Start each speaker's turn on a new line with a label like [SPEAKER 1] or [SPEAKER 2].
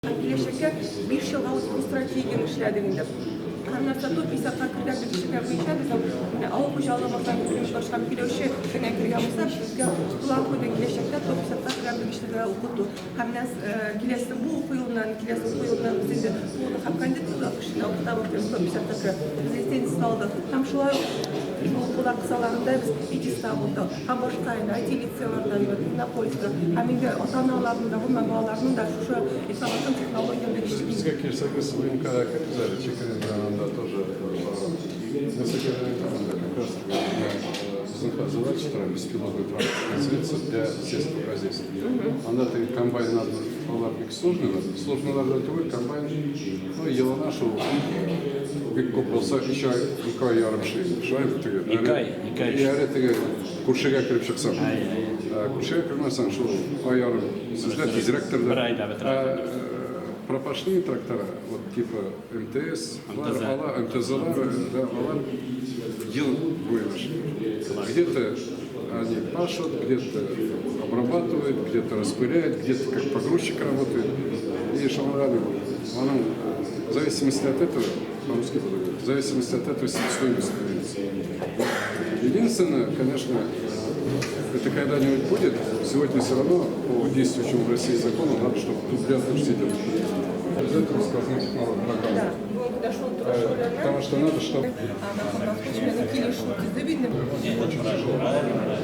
[SPEAKER 1] Келешекке 5 жылға осы стратегияны ішләдіңдер. Нарсату 50 кірдәгі кішіге бойынша біз ауыл қожалығымыздан башқан келеуші генә кіргенімізді бізге құлан қойды келешекте 50 кірдәгі кішіге оқыту. Хамнас келесі бұл оқу жылынан біз енді оны қапқандет кішіне оқытап өтеміз 50 кірі. Біз естен салды. Там шулай бұлар қысаларында біз итиста болды. Хам башқайында, IT-лицейлардан, Иннополиста, хаминге ата-аналарының да, ғылма балаларының да шушы информацион технологияны кішіге.
[SPEAKER 2] Бізге келсек, СВМК кіргізеді, Чекаренда тоже несколько как раз біздің задача беспилотный трактор концепция для сельского хозяйства. Анда комбайн надо олар сложный түгел комбайн ела нашу бик көп болса еще 2 ярым егер күршеге кіріп шықсам күршеге кірмесең шул аярым сізде директорда пропашные трактора, вот типа МТС, МТЗ-лар, олар ел бойынша. Где-то они пашут, где-то обрабатывают, где-то распыляют, где-то как погрузчик работает. И шалганы, в зависимости от этого, по-русски буду говорить, в зависимости от этого стоимость становится. Единственное, конечно, это когда-нибудь будет, сегодня все равно по действующему в России закону надо, чтобы дублятор сидел. Обязательно сказано технологию программу. Потому что надо, чтобы...
[SPEAKER 1] Очень тяжело.